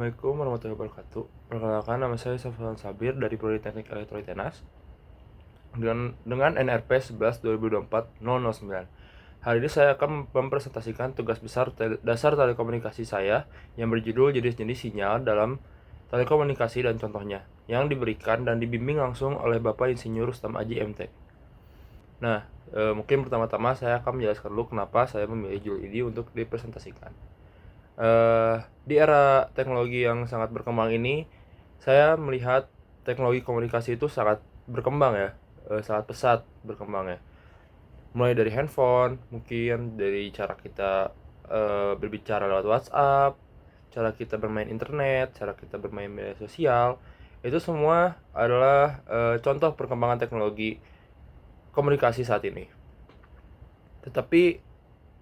Assalamualaikum warahmatullahi wabarakatuh. Perkenalkan, nama saya Safwan Sabir dari Prodi Teknik Elektronik Tenas dengan NRP 11 2024 009. Hari ini saya akan mempresentasikan tugas besar dasar telekomunikasi saya yang berjudul jenis-jenis sinyal dalam telekomunikasi dan contohnya, yang diberikan dan dibimbing langsung oleh Bapak Insinyur Rustam Aji MT. Nah, mungkin pertama-tama saya akan menjelaskan dulu kenapa saya memilih judul ini untuk dipresentasikan. Di era teknologi yang sangat berkembang ini, saya melihat teknologi komunikasi itu sangat berkembang ya, sangat pesat berkembangnya. Mulai dari handphone, mungkin dari cara kita berbicara lewat WhatsApp, cara kita bermain internet, cara kita bermain media sosial, itu semua adalah contoh perkembangan teknologi komunikasi saat ini. Tetapi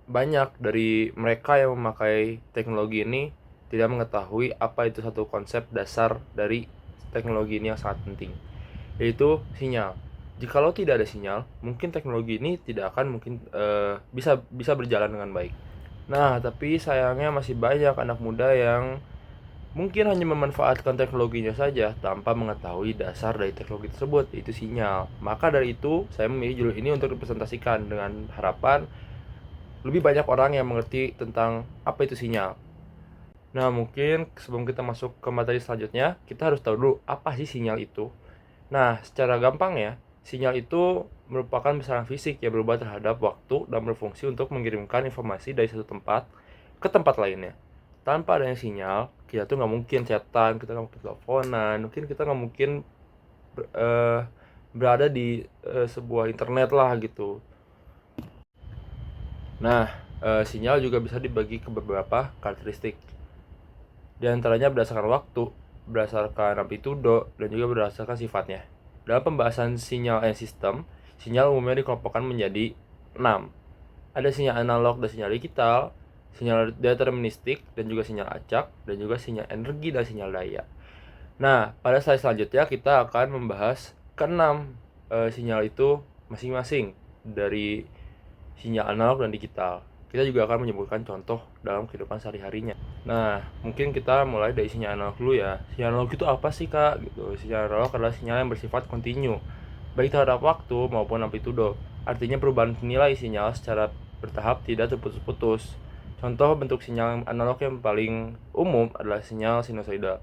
banyak dari mereka yang memakai teknologi ini tidak mengetahui apa itu satu konsep dasar dari teknologi ini yang sangat penting, yaitu sinyal. Jikalau tidak ada sinyal, mungkin teknologi ini tidak akan mungkin bisa berjalan dengan baik. Nah, tapi sayangnya masih banyak anak muda yang mungkin hanya memanfaatkan teknologinya saja tanpa mengetahui dasar dari teknologi tersebut, yaitu sinyal. Maka dari itu, saya memilih judul ini untuk dipresentasikan dengan harapan lebih banyak orang yang mengerti tentang apa itu sinyal. Nah, mungkin sebelum kita masuk ke materi selanjutnya, kita harus tahu dulu apa sih sinyal itu. Nah, secara gampang ya, sinyal itu merupakan besaran fisik yang berubah terhadap waktu dan berfungsi untuk mengirimkan informasi dari satu tempat ke tempat lainnya. Tanpa adanya sinyal, kita tuh nggak mungkin chatan, kita nggak mungkin teleponan, mungkin kita nggak mungkin eh, berada di sebuah internet lah gitu. Nah, sinyal juga bisa dibagi ke beberapa karakteristik. Di antaranya berdasarkan waktu, berdasarkan amplitudo, dan juga berdasarkan sifatnya. Dalam pembahasan sinyal and sistem, sinyal umumnya dikelompokkan menjadi 6. Ada sinyal analog dan sinyal digital, sinyal deterministik, dan juga sinyal acak, dan juga sinyal energi dan sinyal daya. Nah, pada slide selanjutnya kita akan membahas keenam sinyal itu masing-masing dari sinyal analog dan digital. Kita juga akan menyebutkan contoh dalam kehidupan sehari-harinya. Nah, mungkin kita mulai dari sinyal analog dulu ya. Sinyal analog itu apa sih, Kak? Gitu. Sinyal analog adalah sinyal yang bersifat kontinu, baik terhadap waktu maupun amplitudo. Artinya perubahan nilai sinyal secara bertahap tidak terputus-putus. Contoh bentuk sinyal analog yang paling umum adalah sinyal sinusoidal.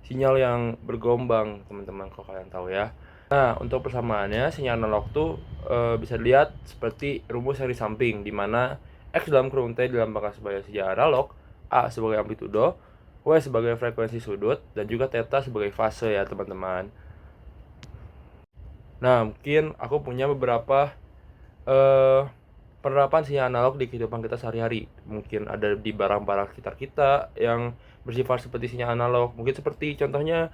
Sinyal yang bergelombang, teman-teman, kalau kalian tahu ya. Nah, untuk persamaannya, sinyal analog tuh bisa dilihat seperti rumus yang di samping, di mana X dalam kurung T dilambangkan sebagai sinyal analog, A sebagai amplitudo, W sebagai frekuensi sudut, dan juga theta sebagai fase ya teman-teman. Nah, mungkin aku punya beberapa eh, penerapan sinyal analog di kehidupan kita sehari-hari. Mungkin ada di barang-barang sekitar kita yang bersifat seperti sinyal analog. Mungkin seperti contohnya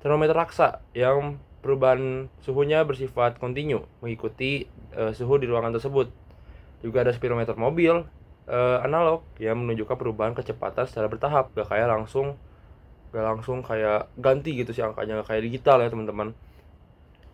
termometer raksa yang perubahan suhunya bersifat kontinu mengikuti suhu di ruangan tersebut. Juga ada spirometer mobil analog yang menunjukkan perubahan kecepatan secara bertahap, gak langsung kayak ganti gitu sih angkanya, gak kayak digital ya teman-teman.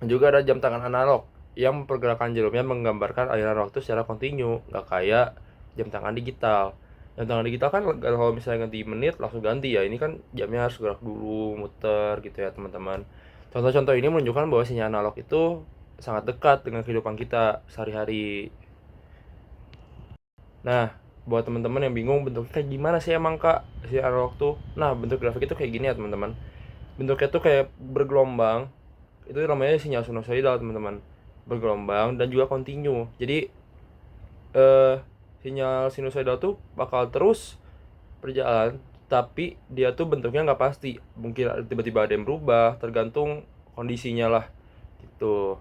Dan juga ada jam tangan analog yang pergerakan jarumnya menggambarkan aliran waktu secara kontinu, gak kayak jam tangan digital. Jam tangan digital kan kalau misalnya ganti menit langsung ganti ya, ini kan jamnya harus gerak dulu, muter gitu ya teman-teman. Contoh-contoh ini menunjukkan bahwa sinyal analog itu sangat dekat dengan kehidupan kita sehari-hari. Nah, buat teman-teman yang bingung bentuknya kayak gimana sih emang, Kak, si analog tuh. Nah, bentuk grafik itu kayak gini ya, teman-teman. Bentuknya tuh kayak bergelombang. Itu namanya sinyal sinusoidal, teman-teman. Bergelombang dan juga kontinu. Jadi eh sinyal sinusoidal tuh bakal terus berjalan, tapi dia tuh bentuknya nggak pasti. Mungkin tiba-tiba ada yang berubah, tergantung kondisinya lah. Gitu.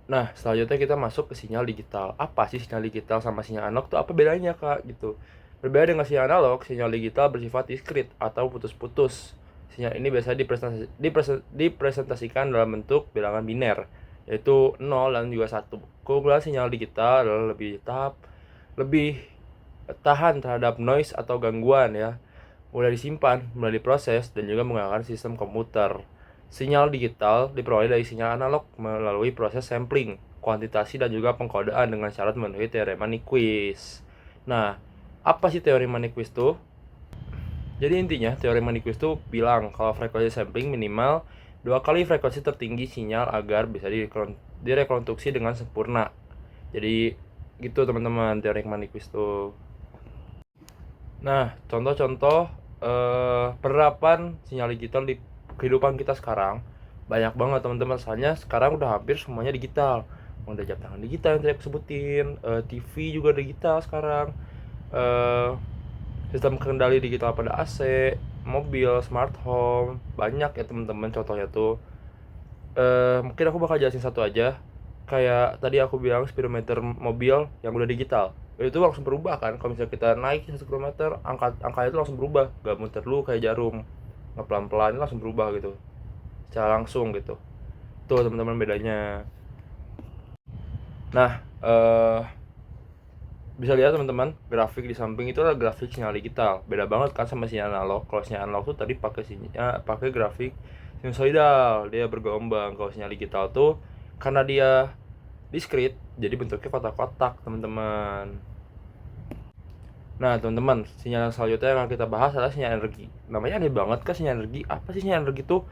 Nah, selanjutnya kita masuk ke sinyal digital. Apa sih sinyal digital sama sinyal analog tuh apa bedanya, Kak? Gitu. Berbeda dengan sinyal analog, sinyal digital bersifat diskrit atau putus-putus. Sinyal ini biasanya dipresentasikan dalam bentuk bilangan biner, yaitu 0 dan juga 1. Keunggulan sinyal digital adalah lebih tahan terhadap noise atau gangguan ya, mudah disimpan, mudah diproses, dan juga menggunakan sistem komputer. Sinyal digital diperoleh dari sinyal analog melalui proses sampling, kuantitasi, dan juga pengkodaan dengan syarat memenuhi teorema Nyquist. Nah, apa sih teorema Nyquist tuh? Jadi intinya teori Nyquist itu bilang kalau frekuensi sampling minimal 2 kali frekuensi tertinggi sinyal agar bisa direkonstruksi dengan sempurna. Jadi gitu teman-teman teori Nyquist itu. Nah, contoh-contoh penerapan sinyal digital di kehidupan kita sekarang banyak banget teman-teman. Soalnya sekarang udah hampir semuanya digital. Udah jam tangan digital yang tadi aku sebutin, TV juga digital sekarang. Sistem kendali digital pada AC, mobil, smart home, banyak ya teman-teman contohnya tuh. Mungkin aku bakal jelasin satu aja. Kayak tadi aku bilang speedometer mobil yang udah digital. Itu langsung berubah kan. Kalau misalnya kita naik 1 km, angka itu langsung berubah. Gak muter dulu kayak jarum. Nggak pelan-pelan langsung berubah gitu. Secara langsung gitu. Tuh teman-teman bedanya. Nah, bisa lihat teman-teman, grafik di samping itu adalah grafik sinyal digital. Beda banget kan sama sinyal analog. Kalau sinyal analog tuh tadi pakai grafik sinusoidal, dia bergelombang. Kalau sinyal digital tuh karena dia diskrit, jadi bentuknya kotak-kotak, teman-teman. Nah, teman-teman, sinyal selanjutnya yang akan kita bahas adalah sinyal energi. Namanya aneh banget kan sinyal energi. Apa sih sinyal energi itu?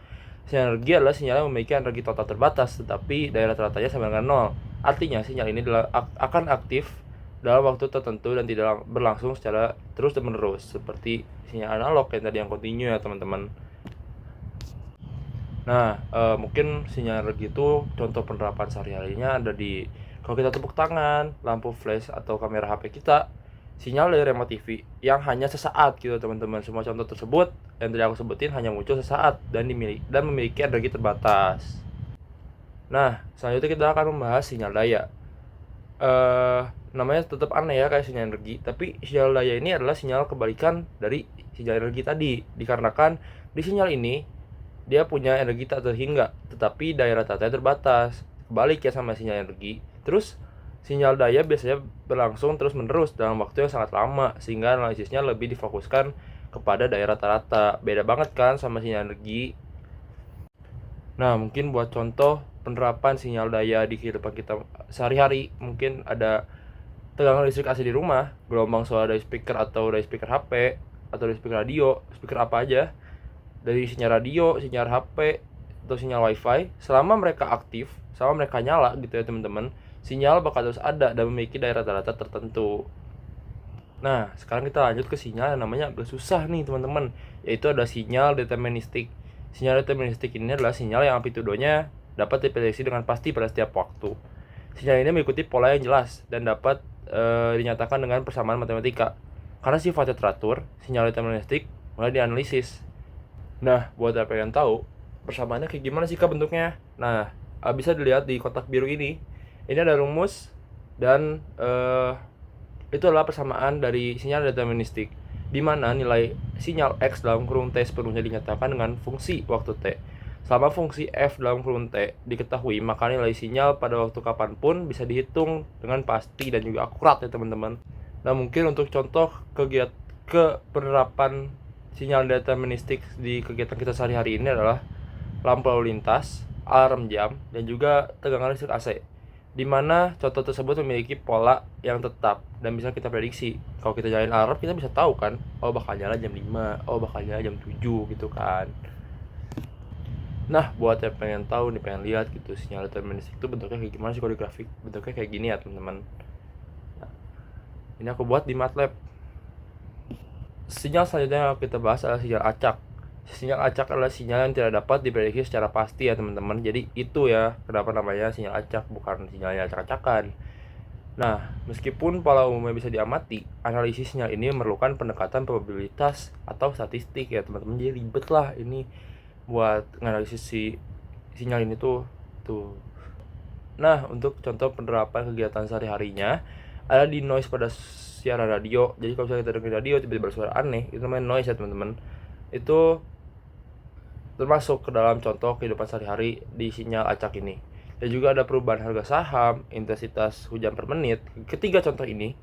Sinyal energi adalah sinyal yang memiliki energi total terbatas, tetapi daerah teratanya sama dengan nol. Artinya, sinyal ini akan aktif dalam waktu tertentu dan tidak berlangsung secara terus dan menerus, seperti sinyal analog yang tadi yang kontinu ya, teman-teman. Nah, mungkin sinyal energi itu contoh penerapan sehari-harinya ada di kalau kita tepuk tangan, lampu flash atau kamera HP kita, sinyal dari remote TV yang hanya sesaat gitu teman-teman. Semua contoh tersebut yang tadi aku sebutin hanya muncul sesaat dan memiliki energi terbatas. Nah, selanjutnya kita akan membahas sinyal daya. Namanya tetap aneh ya kayak sinyal energi, tapi sinyal daya ini adalah sinyal kebalikan dari sinyal energi tadi, dikarenakan di sinyal ini dia punya energi tak terhingga, tetapi daerah tatanya terbatas. Kebalik ya sama sinyal energi. Terus, sinyal daya biasanya berlangsung terus-menerus dalam waktu yang sangat lama, sehingga analisisnya lebih difokuskan kepada daerah rata. Beda banget kan sama sinyal energi. Nah, mungkin buat contoh penerapan sinyal daya di kehidupan kita sehari-hari, mungkin ada tegangan listrik AC di rumah, gelombang suara dari speaker atau dari speaker HP, atau dari speaker radio, speaker apa aja, dari sinyal radio, sinyal HP, atau sinyal wifi, selama mereka aktif, selama mereka nyala gitu ya teman-teman, sinyal bakal terus ada dan memiliki daerah rata tertentu. Nah, sekarang kita lanjut ke sinyal yang namanya agak susah nih teman-teman, yaitu ada sinyal deterministik. Sinyal deterministik ini adalah sinyal yang amplitudonya dapat diprediksi dengan pasti pada setiap waktu. Sinyal ini mengikuti pola yang jelas dan dapat dinyatakan dengan persamaan matematika. Karena sifatnya teratur, sinyal deterministik mulai dianalisis. Nah, buat apa yang tahu, persamaannya kayak gimana sih kak bentuknya? Nah, bisa dilihat di kotak biru ini. Ini ada rumus dan itu adalah persamaan dari sinyal deterministik, di mana nilai sinyal X dalam kurung T sepenuhnya dinyatakan dengan fungsi waktu T. Selama fungsi F dalam kurung T diketahui, maka nilai sinyal pada waktu kapanpun bisa dihitung dengan pasti dan juga akurat ya teman-teman. Nah, mungkin untuk contoh penerapan sinyal deterministik di kegiatan kita sehari-hari ini adalah lampu lalu lintas, alarm jam, dan juga tegangan listrik AC, di mana contoh tersebut memiliki pola yang tetap dan bisa kita prediksi. Kalau kita nyalain alarm, kita bisa tahu kan, oh bakal nyala jam 5, oh bakal nyala jam 7 gitu kan. Nah, buat yang pengen tahu nih, pengen lihat gitu sinyal deterministik itu bentuknya kayak gimana sih kalau di grafik. Bentuknya kayak gini ya teman-teman. Nah, ini aku buat di MATLAB. Sinyal selanjutnya yang kita bahas adalah sinyal acak. Sinyal acak adalah sinyal yang tidak dapat diprediksi secara pasti ya teman-teman. Jadi itu ya kenapa namanya sinyal acak, bukan sinyalnya acak-acakan. Nah, meskipun pola umumnya bisa diamati, analisis sinyal ini memerlukan pendekatan probabilitas atau statistik ya teman-teman. Jadi ribet lah ini buat analisis sinyal ini tuh. Nah, untuk contoh penerapan kegiatan sehari-harinya ada di noise pada siaran radio. Jadi kalau misalnya kita dengar radio tiba-tiba bersuara aneh, itu namanya noise ya teman-teman. Itu termasuk ke dalam contoh kehidupan sehari-hari di sinyal acak ini. Dan juga ada perubahan harga saham, intensitas hujan per menit. Ketiga contoh ini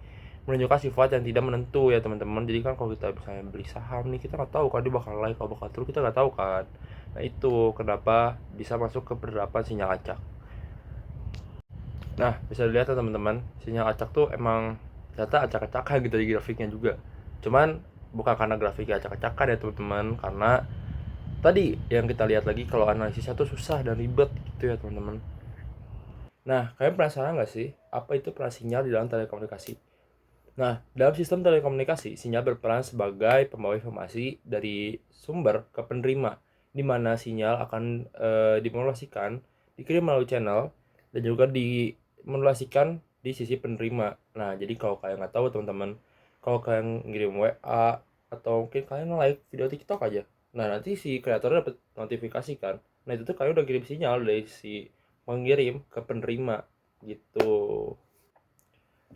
menunjukkan sifat yang tidak menentu ya teman-teman. Jadi kan kalau kita misalnya beli saham nih, kita nggak tahu kan dia bakal naik atau bakal turun, kita nggak tahu kan. Nah itu kenapa bisa masuk ke penerapan sinyal acak. Nah, bisa dilihat ya teman-teman, sinyal acak tuh emang ternyata acak-acakan gitu di grafiknya juga. Cuman bukan karena grafiknya acak-acakan ya teman-teman, karena tadi yang kita lihat lagi kalau analisisnya tuh susah dan ribet gitu ya teman-teman. Nah, kalian penasaran nggak sih apa itu peran sinyal di dalam telekomunikasi? Nah, dalam sistem telekomunikasi, sinyal berperan sebagai pembawa informasi dari sumber ke penerima, di mana sinyal akan dimodulasikan, dikirim melalui channel, dan juga dimodulasikan di sisi penerima. Nah, jadi kalau kalian nggak tahu teman-teman, kalau kalian ngirim WA, atau mungkin kalian like video TikTok aja, nah nanti si kreatornya dapat notifikasi kan. Nah, itu tuh kalian udah kirim sinyal dari si pengirim ke penerima, gitu.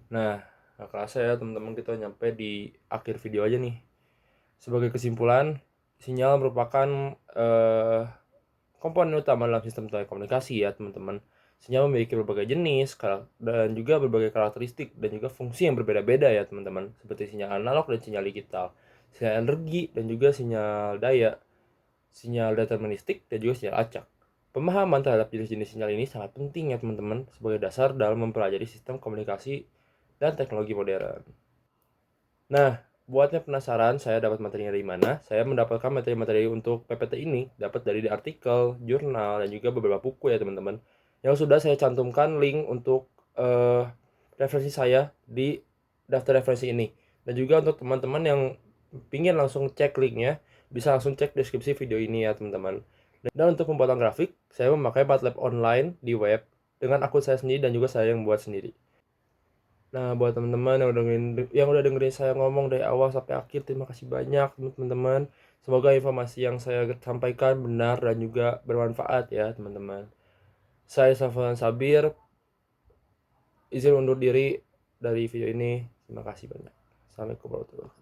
Nah, nggak kerasa ya teman-teman, kita nyampe di akhir video aja nih. Sebagai kesimpulan, sinyal merupakan komponen utama dalam sistem telekomunikasi ya teman-teman. Sinyal memiliki berbagai jenis dan juga berbagai karakteristik dan juga fungsi yang berbeda-beda ya teman-teman. Seperti sinyal analog dan sinyal digital, sinyal energi dan juga sinyal daya, sinyal deterministik dan juga sinyal acak. Pemahaman terhadap jenis-jenis sinyal ini sangat penting ya teman-teman, sebagai dasar dalam mempelajari sistem komunikasi dan teknologi modern. Nah, buatnya penasaran saya dapat materinya dari mana, saya mendapatkan materi-materi untuk PPT ini dapat dari artikel, jurnal, dan juga beberapa buku ya teman-teman, yang sudah saya cantumkan link untuk referensi saya di daftar referensi ini. Dan juga untuk teman-teman yang pingin langsung cek linknya, bisa langsung cek deskripsi video ini ya teman-teman. Dan untuk pembuatan grafik, saya memakai MATLAB online di web dengan akun saya sendiri dan juga saya yang buat sendiri. Nah, buat teman-teman yang udah dengerin saya ngomong dari awal sampai akhir, terima kasih banyak teman-teman. Semoga informasi yang saya sampaikan benar dan juga bermanfaat ya teman-teman. Saya Safwan Sabir, izin undur diri dari video ini. Terima kasih banyak. Assalamualaikum warahmatullahi wabarakatuh.